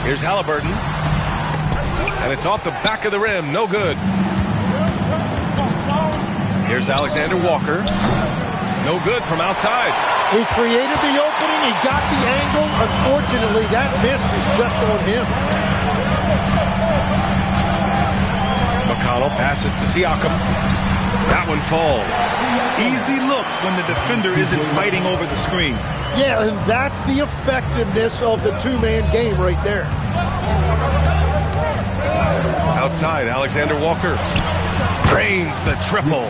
Here's Halliburton. And it's off the back of the rim. No good. Here's Alexander Walker. No good from outside. He created the opening. He got the angle. Unfortunately, that miss is just on him. McConnell passes to Siakam. That one falls. Easy look when the defender isn't fighting over the screen. Yeah, and that's the effectiveness of the two-man game right there. Outside, Alexander Walker drains the triple.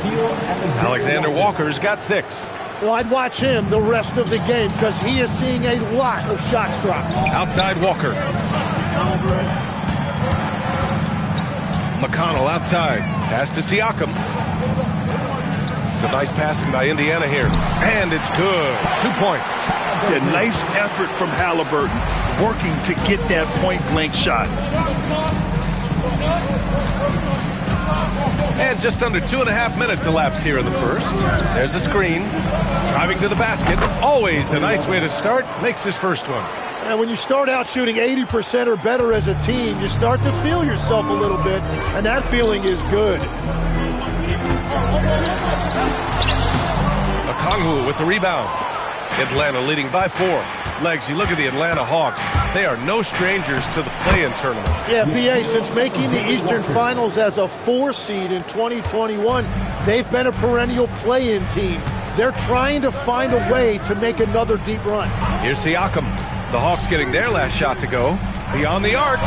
Alexander Walker's got 6. Well, I'd watch him the rest of the game because he is seeing a lot of shots drop. Outside Walker. McConnell outside. Pass to Siakam. It's a nice passing by Indiana here. And it's good. 2 points. Yeah, nice effort from Halliburton, working to get that point-blank shot. And just under 2.5 minutes elapsed here in the first. There's a screen. Driving to the basket. Always a nice way to start. Makes his first one. And when you start out shooting 80% or better as a team, you start to feel yourself a little bit, and that feeling is good. Okongwu with the rebound. Atlanta leading by 4. Legs, you look at the Atlanta Hawks. They are no strangers to the play-in tournament. Yeah, BA, since making the Eastern Finals as a 4 seed in 2021, they've been a perennial play-in team. They're trying to find a way to make another deep run. Here's Siakam. The Hawks getting their last shot to go. Beyond the arc.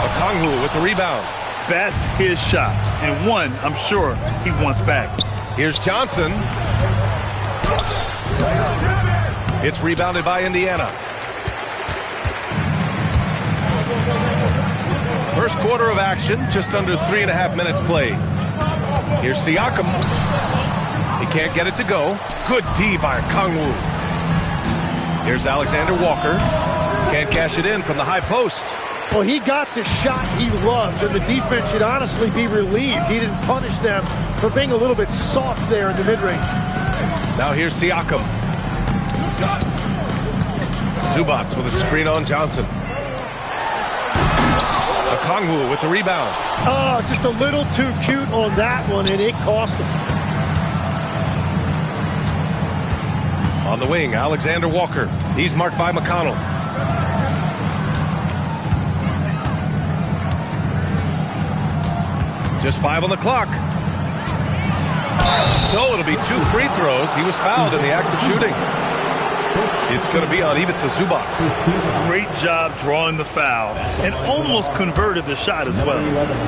Okongwu with the rebound. That's his shot, and one I'm sure he wants back. Here's Johnson. It's rebounded by Indiana. First quarter of action, just under 3.5 minutes played. Here's Siakam. He can't get it to go. Good D by Okongwu. Here's Alexander Walker. Can't cash it in from the high post. Well, he got the shot he loves, and the defense should honestly be relieved. He didn't punish them for being a little bit soft there in the mid-range. Now here's Siakam. Zubac with a screen on Johnson. Okongwu with the rebound. Oh, just a little too cute on that one, and it cost him. On the wing, Alexander Walker. He's marked by McConnell. Just 5 on the clock. So it'll be 2 free throws. He was fouled in the act of shooting. It's going to be on Ivica Zubac. Great job drawing the foul and almost converted the shot as well.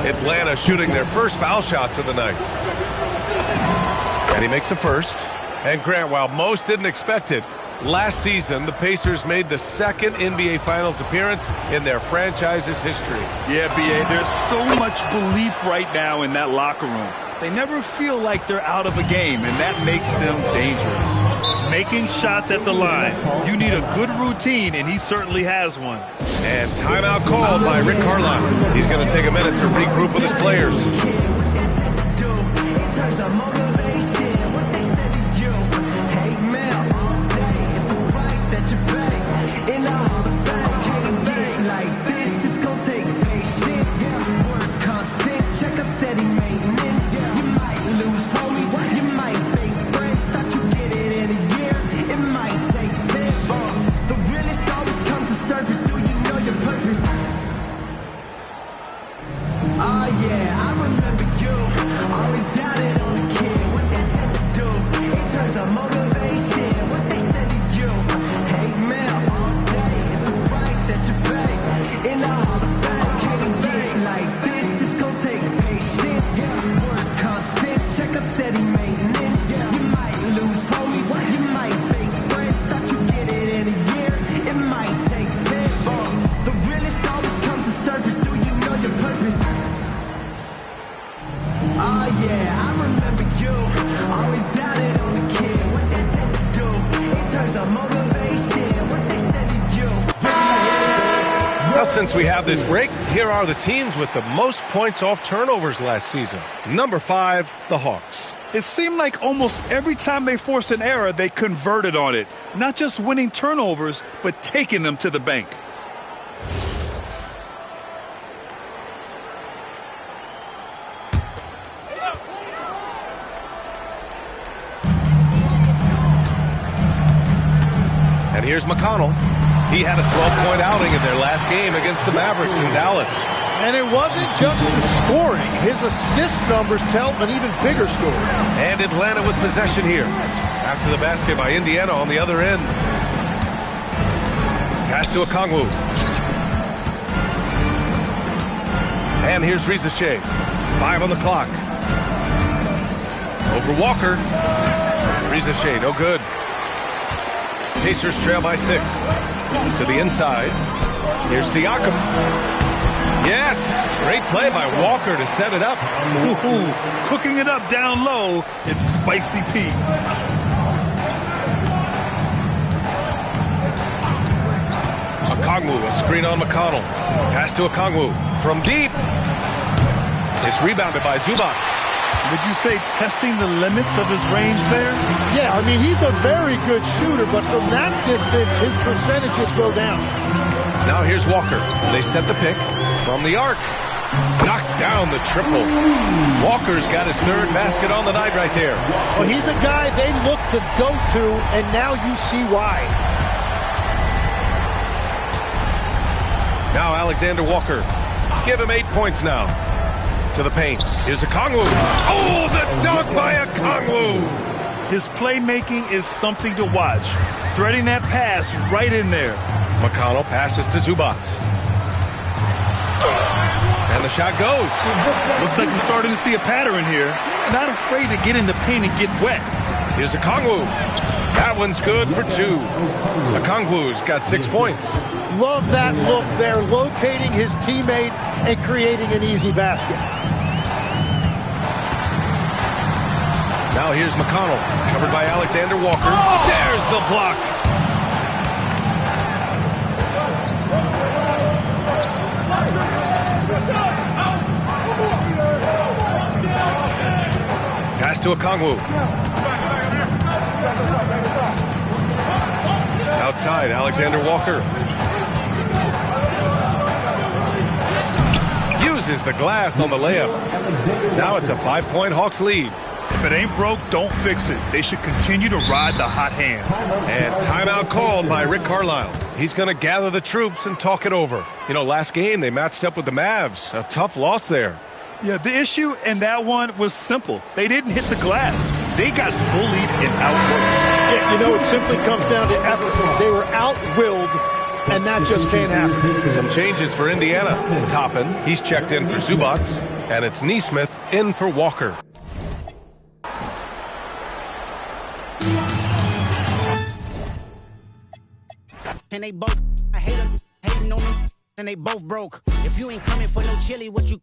Atlanta shooting their first foul shots of the night. And he makes the first. And Grant, while most didn't expect it, last season the Pacers made the second NBA Finals appearance in their franchise's history. Yeah, B.A., there's so much belief right now in that locker room. They never feel like they're out of a game, and that makes them dangerous. Making shots at the line. You need a good routine, and he certainly has one. And timeout called by Rick Carlisle. He's going to take a minute to regroup with his players. Since we have this break, here are the teams with the most points off turnovers last season. Number 5, the Hawks. It seemed like almost every time they forced an error, they converted on it. Not just winning turnovers, but taking them to the bank. And here's McConnell. He had a 12-point outing in their last game against the Mavericks in Dallas. And it wasn't just the scoring. His assist numbers tell an even bigger story. And Atlanta with possession here. After the basket by Indiana on the other end. Pass to Okongwu. And here's Rizache. 5 on the clock. Over Walker. Rizache, no good. Pacers trail by 6. To the inside. Here's Siakam. Yes! Great play by Walker to set it up. Ooh, cooking it up down low, it's Spicy Pete. Okongwu, a screen on McConnell. Pass to Okongwu from deep. It's rebounded by Zubac. Would you say testing the limits of his range there? Yeah, I mean, he's a very good shooter, but from that distance, his percentages go down. Now here's Walker. They set the pick from the arc. Knocks down the triple. Walker's got his third basket on the night right there. Well, he's a guy they look to go to, and now you see why. Now Alexander Walker. Give him 8 points now. To the paint. Here's Okongwu. Oh, the dunk by Okongwu. His playmaking is something to watch. Threading that pass right in there. McConnell passes to Zubac. And the shot goes. Looks like we're starting to see a pattern here. Not afraid to get in the paint and get wet. Here's Okongwu. That one's good for 2. Okongwu's got 6 points. Love that look there, locating his teammate and creating an easy basket. Now here's McConnell, covered by Alexander Walker. There's the block. Pass to Okongwu. Outside, Alexander Walker. Uses the glass on the layup. Now it's a 5-point Hawks lead. If it ain't broke, don't fix it. They should continue to ride the hot hand. And timeout called by Rick Carlisle. He's going to gather the troops and talk it over. You know, last game they matched up with the Mavs. A tough loss there. Yeah, the issue in that one was simple. They didn't hit the glass. They got bullied and outworked. Yeah, you know, it simply comes down to effort. They were outwilled, and that just can't happen. Some changes for Indiana. Toppin, he's checked in for Zubac, and it's Nesmith in for Walker. And they both, I hate them, hating on me, and they both broke. If you ain't coming for no chili, what you